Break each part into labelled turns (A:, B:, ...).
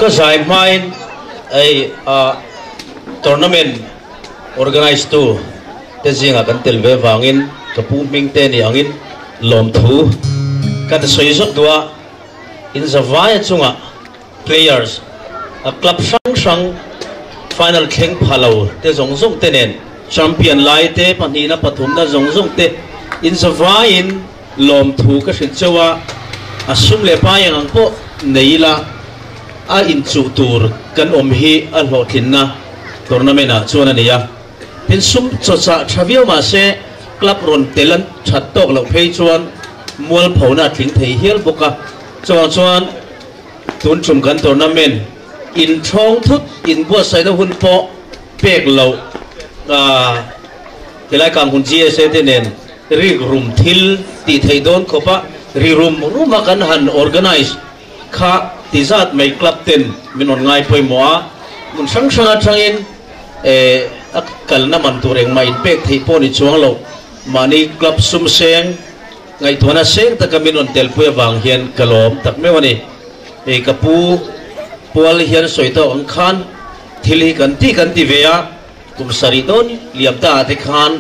A: ก็ใช้ไม่ไอ้ทัวร์นาเมนต์organize ตัวแต่จริงอ่ะกันเตลเวฟังอินกับผู้มิงเตนี่อังอินลมทูกันสวยสุดตัวอินสวายจุงอ่ะ players คลับช่าง final แข่งพาเราแต่จงจงเตนินแชมเปี้ยนไลท์เตปันนี้นะปฐมนะจงจงเตอินสวายอินลมทูก็สิเจ้าว่าสุ่มเล็บไปอย่างพวกนี่ละอินจูตูร์กันฮีอัลโหทินนะทัวร์นาเมนต์ชวนนี่ยาเป็นสุ่มจดจ่าชาวิวมาเซ่กลับรอนเตลันชัดตกเหล่าเพย์ชวนมัวผาหน้าทิ้งเทียเฮลบุกะชวนทุนชุมกันทัวร์นาเมนต์อินช่องทุกอินบัวใส่ดหุ่นโปเปกเหล่าที่รายการหุ่นจีเอสเอเนนรีกรุมทิลตีไทยโดนขบะรีรุมมากันหัน organize ข้าที่จัดไม่กลับเต็นมินอนง่ายไปมัวมันช่างอินกัลน้ำมันตัวเองไม่เป็กที่พอนิช่วงเรามานี่กลับซุ่มเสียงไงตัวนั้นเสียงแต่ก็มินอนเตลพูดวางเฮียนกลมตักไม่วันนี้กับปูอลเฮียนสวยตัวอังคารที่ลีกันที่เวียกุมสาริโดนเลียบตาที่คาน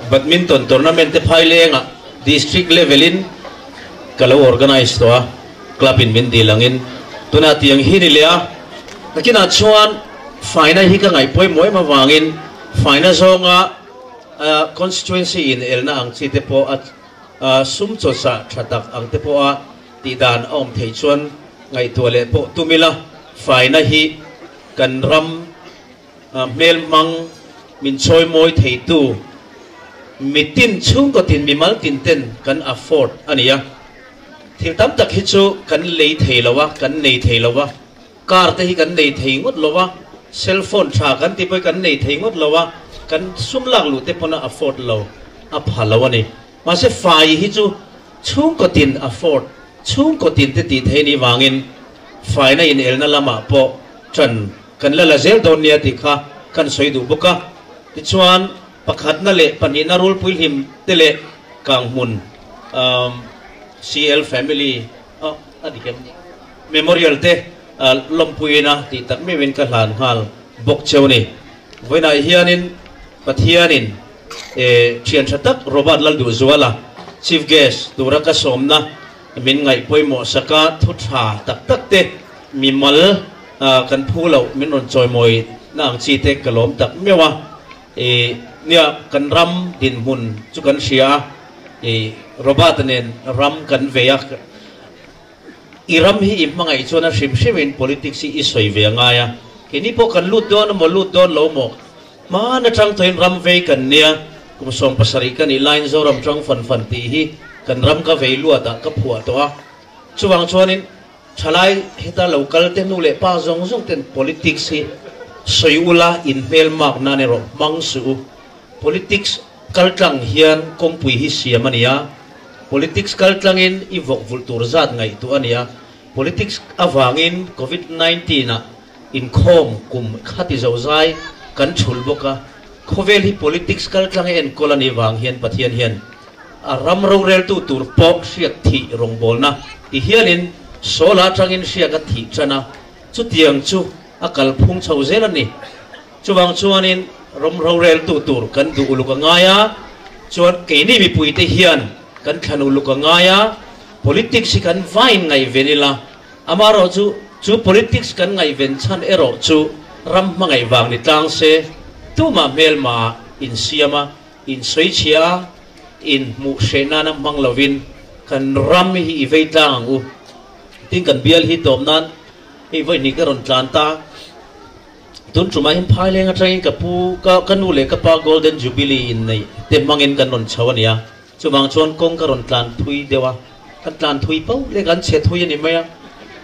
A: แบดมินตันทัวร์นาเมนต์ที่พายเลี้ยงอ่ะ district levelin kalau organize toa club in min dilangin tuna tiang hi ni lea nakina chuan final hi ka ngai poi moi ma wangin final zonga constituency in elna ang chi te po at sum cho sa thatak ang te po a ti dan om thei chuan ngai tole po tumila final hi kan ram mel mang min choi moi thei tu mitin chung ko tin mi mal tin ten kan afford ania thiel tam tak hi chu kan lei thei lawa kan nei thei lawa car te hi kan nei thei ngot lawa cell phone tha kan ti poi kan nei thei ngot lawa kan sum lak lu te pona afford lo a phalawa ni ma se fai hi chu chung ko tin afford chung ko tin te ti thei ni wangin fai na in el na lama po tran kan la la zel don nia ti kha kan soi du buka ti chuan pakhat na le pani na rul pui him te le kang mun CL family adikem memorial te lompuina ti tak me wen ka hlan hal bok chewni voina hianin pathianin thian thatak robert laldu zuala chief guest dura ka somna min ngai poimo saka thutha tak tak te mimal kan phulo min on choi moi nang chi te kalom tak mewa nia kan ram din mun chu kan sia robert nen ram kan veyak iram hi imangai chona shimshimin politics i soi ve ngaya kini po kan lut don lo mo ma na tang toin ram ve kan nia kum som pasari kan i line zo ram tang fan ti hi kan ram ka ve lu ata ka phua to a chuwang chuanin thalai hita local te nu le pa zong ten politics hi soi ula in mel mak na ne ro mang su politics kaltlang hian kongpui hi siamania politics kaltlangin ivok vultur zat ngai tu ania politics awangin covid-19 na in khom kum khati zozai kan thul boka khovel hi politics kaltlang en kolani wang hian pathian hian aram ro rel tu tur pok siak thi rong bolna ti hianin sola tangin siak ka thi chana chu tiang chu akal phung chho zelani chuwang chuanin rom ro rel tu tur kan du uluka ngaya chuan ke ni mi pui te hian kan khanu luka ngaya politics kan vain ngai venila amaro chu politics kan ngai ven chan ero chu ram mangai wang ni tang se tu ma mel ma in siama in soichia in mu shena na manglovin kan ram hi veitang u tin kan bial hi tom nan hi voi ni karon tlanta tun chuma hin phai lenga train ka pu ka kanu le ka pa golden jubilee in nei te mangin kan non chawania chumang chon kong karon tlan thui dewa kan tlan thui pau le kan che thui ni maya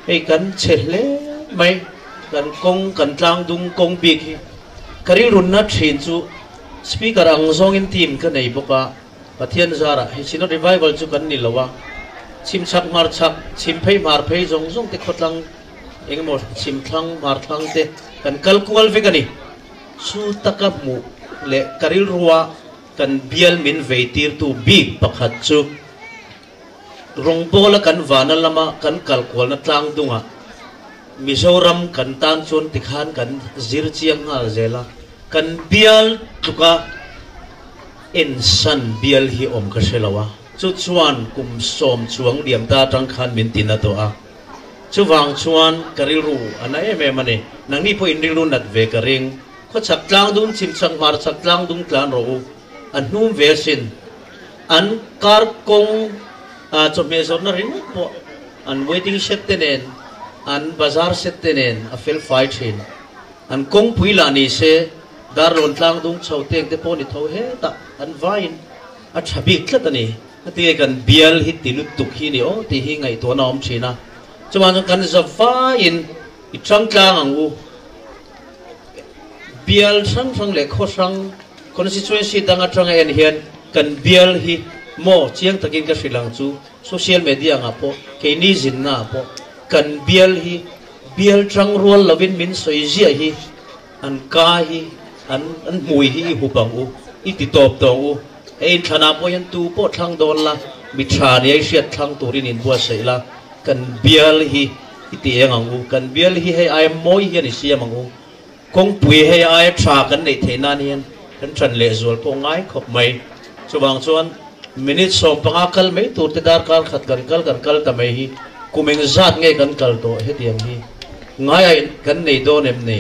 A: ei kan che le mai kan kong kan tlang dung kong big hi kari run na thin chu speaker ang zong in team ka nei boka pathian zara hi sino revival chu kan ni lawa chim chak mar chak chim phei mar phei zong zong te khotlang engmo chim thlang mar thlang te kan kalkual vegani su takap mu le karil ruwa kan bial min veitir tu big pakhat chu rong bola kan vana lama kan kalkual na tlang dunga Mizoram kan tan chon tikhan kan zir chiang ngal zela kan bial tuka insan bial hi om ka selawa chu chuan kum som chuang diam ta tang khan min tin na to a chu wang chuan karil ru ana em em ane nang ni po in ring ru nat ve ka ring kho chak tlang dun chim chang mar chak tlang dun tlan ro an hum ve sin an kar kong cho me zon na ring po an waiting shed tenen an bazar set tenen a fel fight hin an kong puila ni se dar lon tlang dung chau teng te pon ni tho he ta an vain a thabik tlat ani ati kan bial hi tilut tuk hi ni o ti hi ngai to na om china chuan kan zawa in I trăng tlang ang u bial sang sang le kho sang constituency dang atang en hian kan bial hi mo chiang takin ka silang chu social media nga po ke ni zin na po kan bial hi bial trăng rual lovin min soi zia hi an ka hi an mui hi hupang u I ti top to u ein thana po yan tu po thang don la mi tha ni ai siat thang turin in bua sei la kan bial hi iti ang u kan bial hi hay ai moi hian I siam ang u kong pui hay ai tha kan nei theina nian kan tran le zol po ngai khop mai chuwang chuan minute som panga kal mai tur te dar kal khat kan kal ta mai hi kumeng zat nge kan kal to hetiam hi ngai ai kan nei do nem ne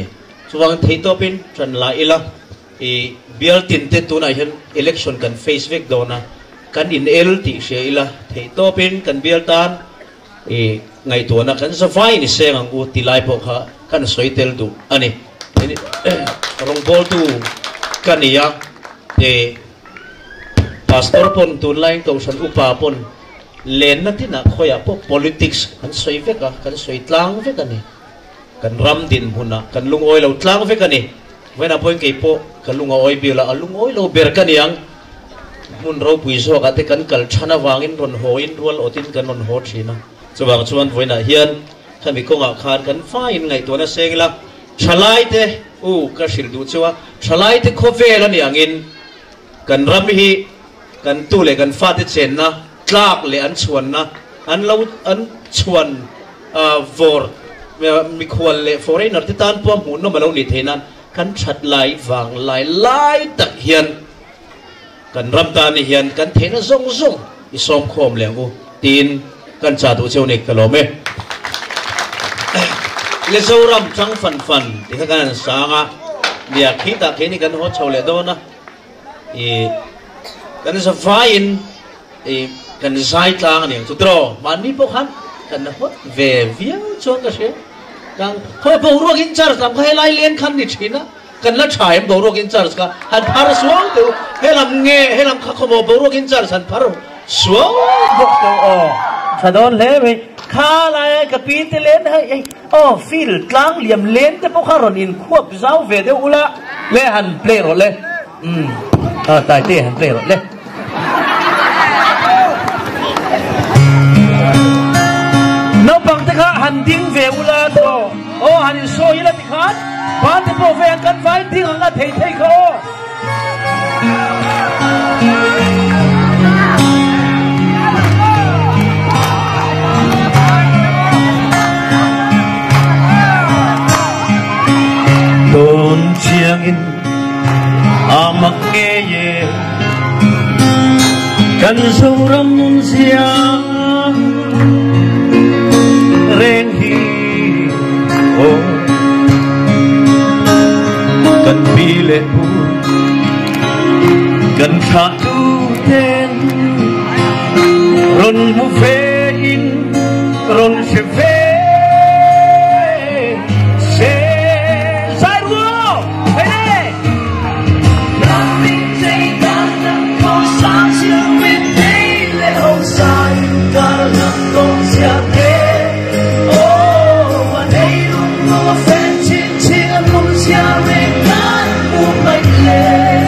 A: chuwang thei to pin tran la ila I bial tin te tu na hian election kan face vek do na kan in el ti she ila thei to pin kan bial tan ngày tuổi na kan sa vai ni seng ang u tilai po kha kan soitel du ani rong bol tu kania te pastor pon tun lain to san upa pon len na tina khoya po politics kan soi veka kan soi tlang veka ni kan ram din huna kan lung oi lo tlang veka ni wena point ke po kan lung oi bila alung oi lo ber kaniang mun ro puiso ka te kan kal thana wangin ron hoin rol otin kan ron ho thina chuwang chuan voina hian khami konga khan kan fain ngai to na sengla thalai te u ka sil du chuwa thalai te khovel ani angin kan ram hi kan tu le kan fa te chen na tlak le an chuan na an lo an chuan vor mi khwal le foreigner te tan pom mun no malo ni thenan kan that lai wang lai tak hian kan ram ta ni hian kan thena zong zong I som khom leng u tin kan cha tu cheu nek kalome le zoram chang fan ti ka kan sanga dia khita kheni kan ho chole do na kan sa fain kan zai tlang ni tu tro man ni po khan kan hot ve viau chong ka se kang ho bo ro in char sam khai lai len khan ni thina kan la thai bo ro in char ka han phar suang tu helam nge helam kha khomo bo ro in char san phar suang bok to o Sadon le me khala kapite len hai oh fil tlang liam len te pokharon in khuap zau ve de ula le han play ro le tai te han play ro le no pang te kha han ding ve ula to oh han so ila ti khat pa te po ve kan vai ding anga thei kho Don chiang in amak nghe ye kan sâu ram nun siang reng hi o kan bile pu kan tha tu ten ron mu fe in ron se fe
B: Hãy subscribe cho kênh Ghiền Mì Gõ để không bỏ lỡ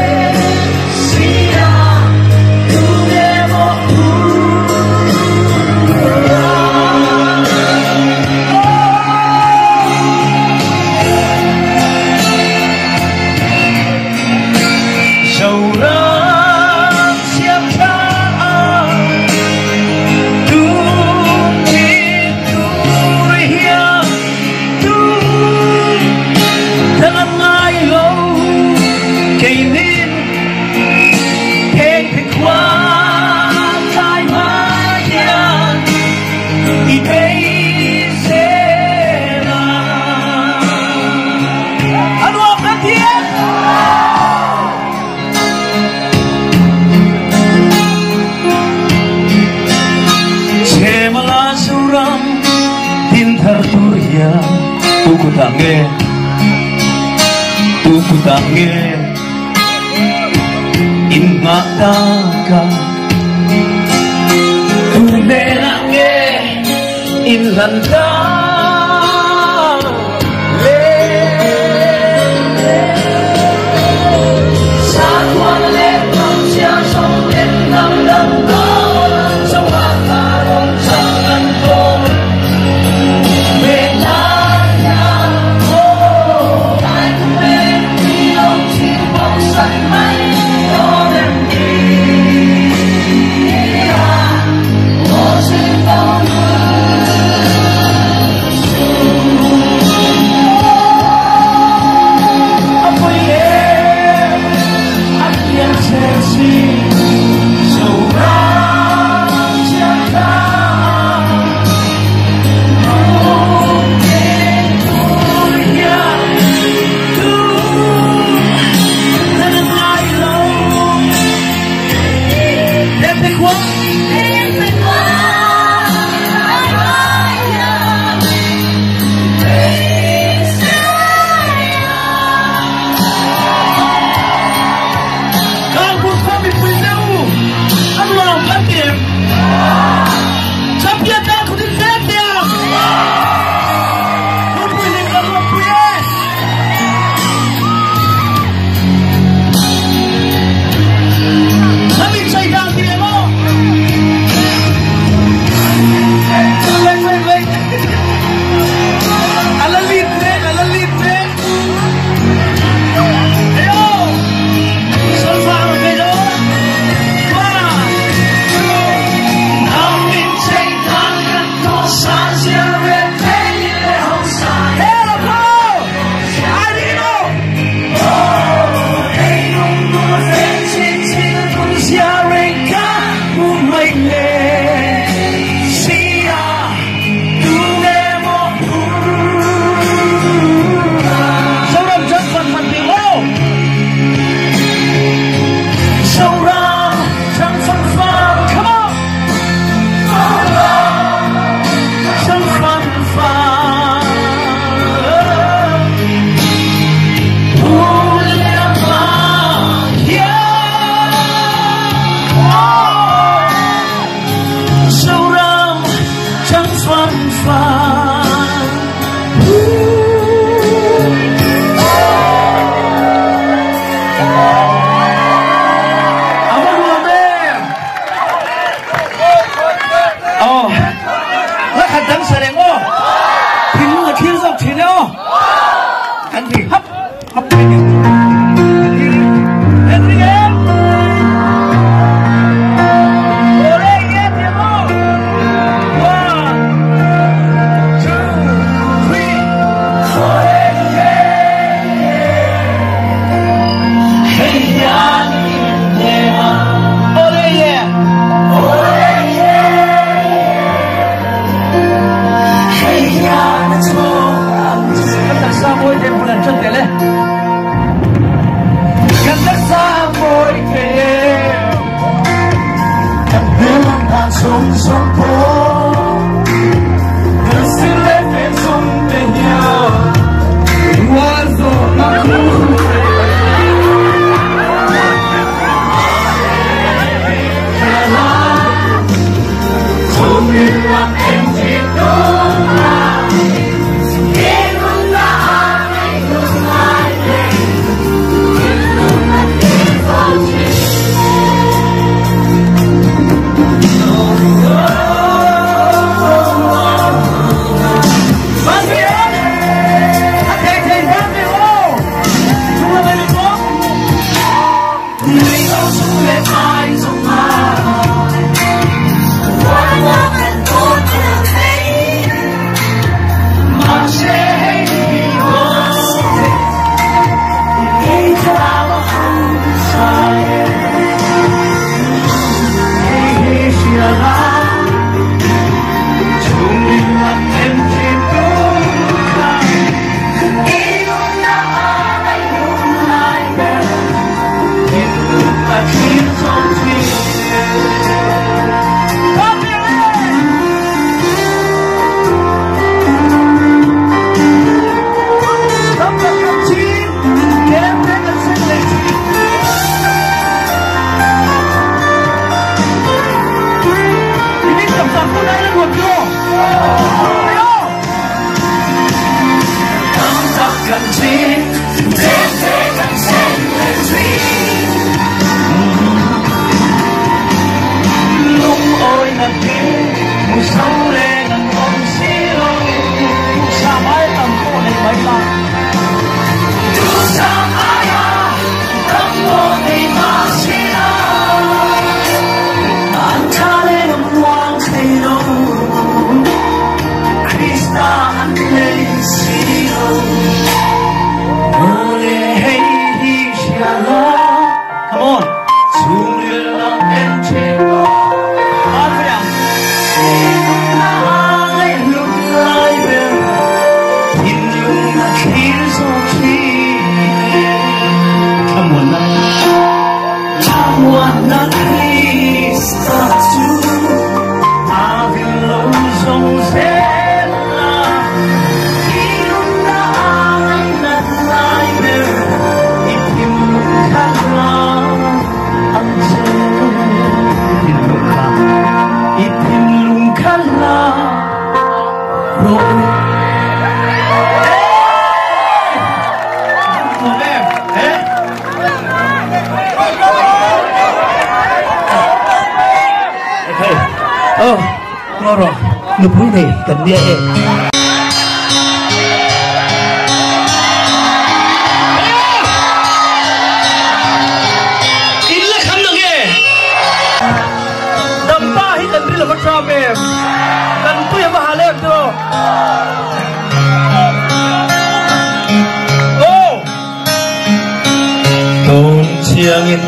B: ku tange in mataka tu berange in landa bro của em ngon rồi nụ vui này cần đi em là bắt em cần tôi mà hà lên thôi ô tôn chiang in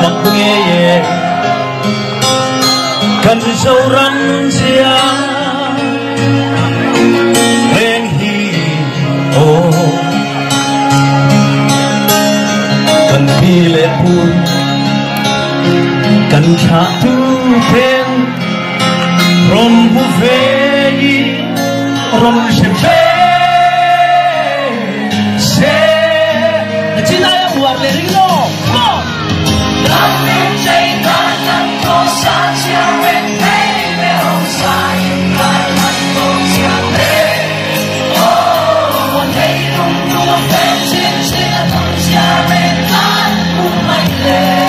B: mặc nghe cần sâu rắn chiang rèn hi ô cần đi lệ buồn cần trả tu thêm rom bu ve rom se china ya buar le ringo mo nam min chai kan nan ko sa chia wen hey me hong sai kan nan ko chia le oh one day dum dum fe chin chin na dum chia wen kan mai le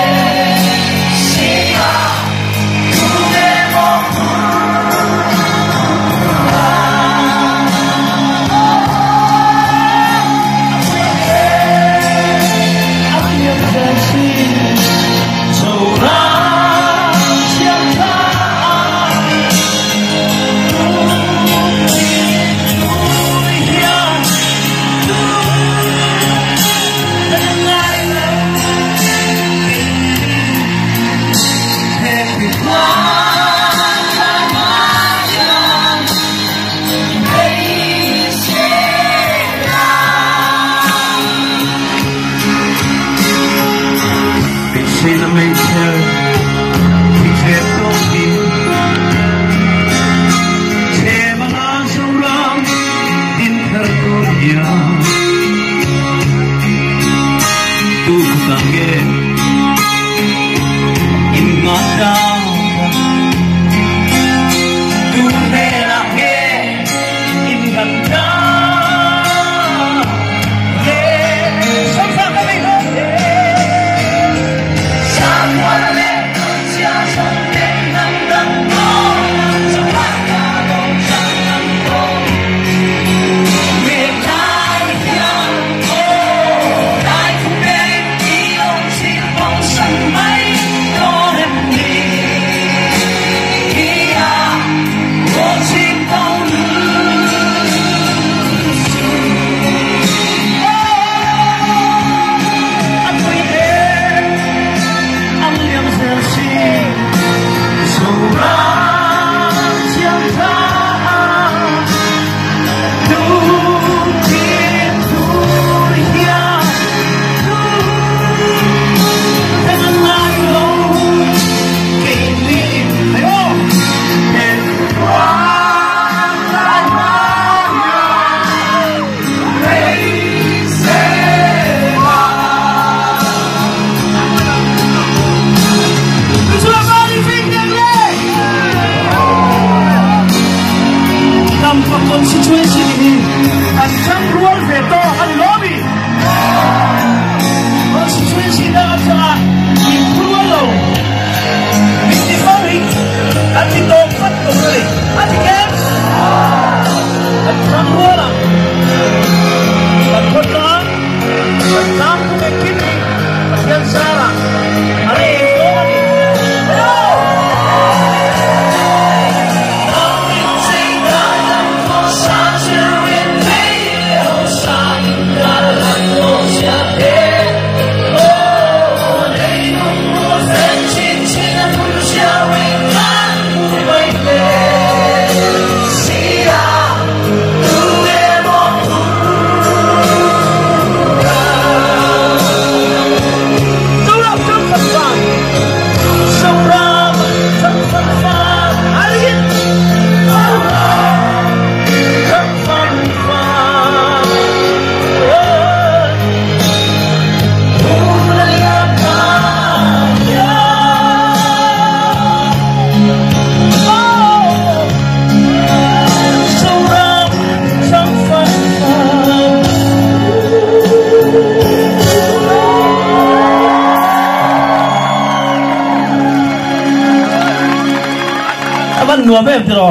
C: มันนัวแบบจะรอ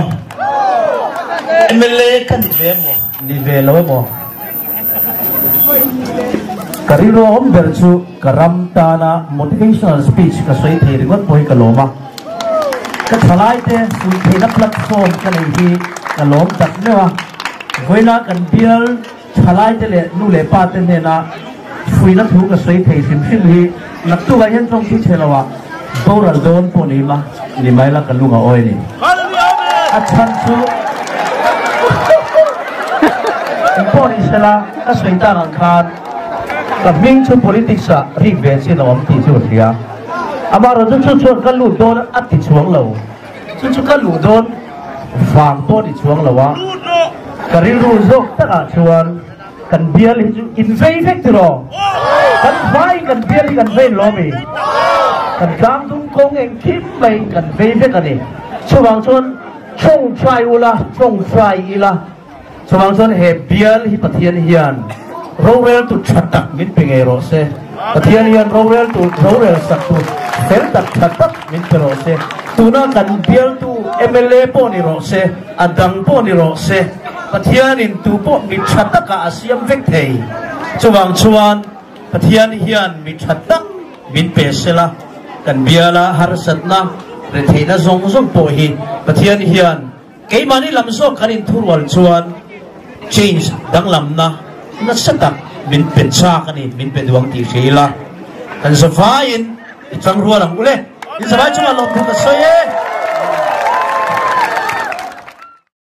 C: MLA kan ni ve lo mo kariro om berchu karam tana motivational speech ka soi the ringot poi ka loma ka thalai te sui the na platform ka nei hi ka lom tak ne wa goina kan bial thalai te le nu le pa te ne na sui na thu ka soi the sim sim hi nak tu ga hen tong thi chelawa boral don po ni ma ni mai la ka lunga oi ni achan chu Import isla aswita ng kan kaming sa politika rivet sila ang tiso siya amaro chuchu kaludon at tichuang law chuchu kaludon fang po tichuang lawa kariru zok taka chuan kan bial invei vectro kan vai kan bial kan vei lomi kan gang tung kong eng kim bay kan vei vecani chuang chuan chong trai ula chong trai ila Sumang son he bial hi pathian hian rowel tu chatak min pengero se pathian hian rowel sak tu fel tak chatak min pero se tuna kan bial tu MLA po ni ro se adang po ni ro se pathian in tu po mi chatak ka asiam vek thei chuwang chuan pathian hian mi chatak min pesela kan biala har satna re theina zong zong po hi pathian hian kei mani lamso kanin thurwal chuan change dang lam na satak min pensa kani min peduang ti khila kan sa fain itang ruwa lang ule in sa bay chuma long ka soye